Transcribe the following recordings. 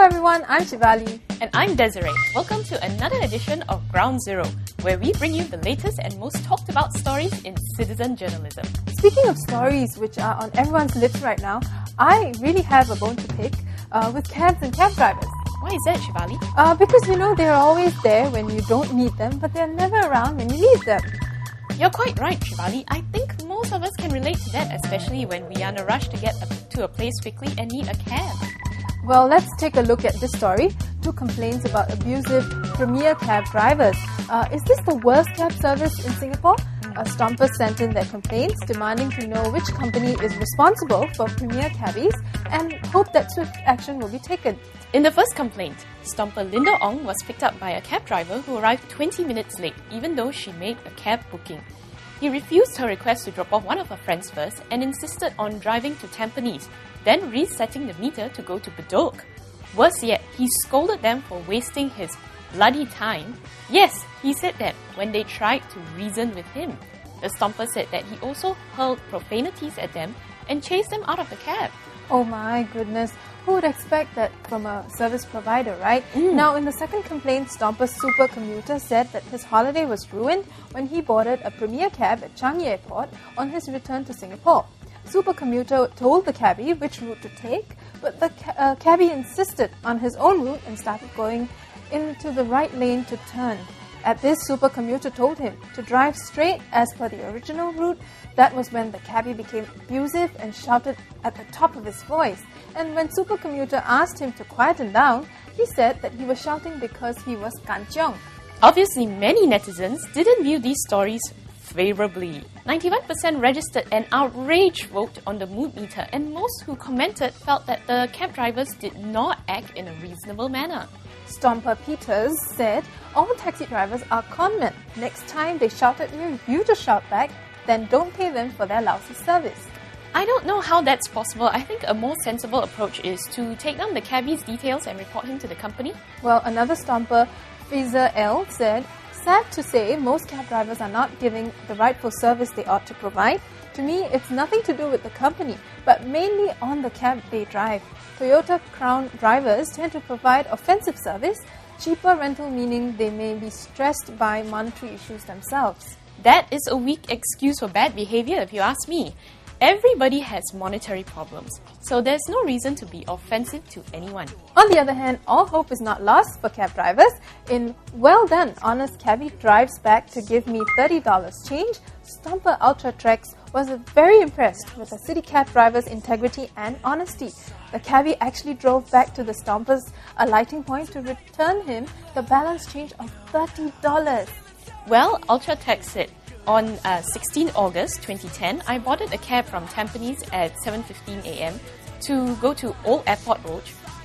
everyone, I'm Shivali. And I'm Desiree. Welcome to another edition of Ground Zero, where we bring you the latest and most talked about stories in citizen journalism. Speaking of stories which are on everyone's lips right now, I really have a bone to pick with cabs and cab drivers. Why is that, Shivali? Because they're always there when you don't need them, but they're never around when you need them. You're quite right, Shivali. I think most of us can relate to that, especially when we are in a rush to get to a place quickly and need a cab. Well, let's take a look at this story. 2 complaints about abusive Premier cab drivers. Is this the worst cab service in Singapore? Stompers sent in their complaints, demanding to know which company is responsible for Premier cabbies and hope that swift action will be taken. In the first complaint, Stomper Linda Ong was picked up by a cab driver who arrived 20 minutes late, even though she made a cab booking. He refused her request to drop off one of her friends first and insisted on driving to Tampines, then resetting the meter to go to Bedok. Worse yet, he scolded them for wasting his bloody time. Yes, he said that when they tried to reason with him. The Stomper said that he also hurled profanities at them and chased them out of the cab. Oh my goodness, who would expect that from a service provider, right? Now, in the second complaint, Stomper's super commuter said that his holiday was ruined when he boarded a Premier cab at Changi Airport on his return to Singapore. Super commuter told the cabbie which route to take, but the cabbie insisted on his own route and started going into the right lane to turn. At this, super commuter told him to drive straight as per the original route. That was when the cabbie became abusive and shouted at the top of his voice. And when super commuter asked him to quieten down, he said that he was shouting because he was kanchiong. Obviously, many netizens didn't view these stories favorably. 91% registered an outraged vote on the mood meter, and most who commented felt that the cab drivers did not act in a reasonable manner. Stomper Peters said, all taxi drivers are conmen. Next time they shout at you to shout back, then don't pay them for their lousy service. I don't know how that's possible. I think a more sensible approach is to take down the cabbie's details and report him to the company. Well, another Stomper, Fiza L, said, sad to say, most cab drivers are not giving the rightful service they ought to provide. To me, it's nothing to do with the company, but mainly on the cab they drive. Toyota Crown drivers tend to provide offensive service, cheaper rental meaning they may be stressed by monetary issues themselves. That is a weak excuse for bad behavior, if you ask me. Everybody has monetary problems, so there's no reason to be offensive to anyone. On the other hand, all hope is not lost for cab drivers. In Well Done, Honest Cabbie Drives Back to Give Me $30 Change, Stomper Ultra Trex was very impressed with the city cab driver's integrity and honesty. The cabbie actually drove back to the Stomper's alighting point to return him the balance change of $30. Well, Ultra Tech said, on 16 August 2010, I boarded a cab from Tampines at 7:15 a.m. to go to Old Airport Road,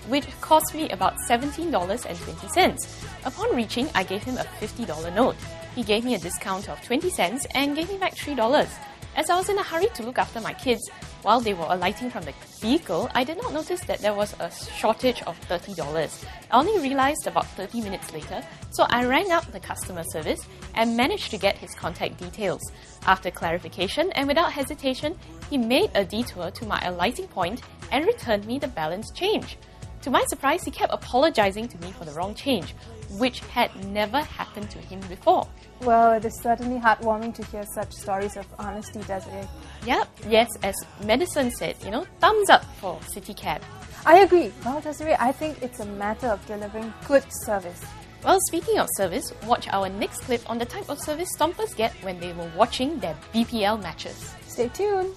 which cost me about $17.20. Upon reaching, I gave him a $50 note. He gave me a discount of 20 cents and gave me back $3. As I was in a hurry to look after my kids while they were alighting from the vehicle, I did not notice that there was a shortage of $30. I only realized about 30 minutes later, so I rang up the customer service and managed to get his contact details. After clarification and without hesitation, he made a detour to my alighting point and returned me the balance change. To my surprise, he kept apologizing to me for the wrong change, which had never happened to him before. Well, it is certainly heartwarming to hear such stories of honesty, Desiree. Yep, yes, as Madison said, thumbs up for City Cab. I agree. Well, Desiree, I think it's a matter of delivering good service. Well, speaking of service, watch our next clip on the type of service Stompers get when they were watching their BPL matches. Stay tuned.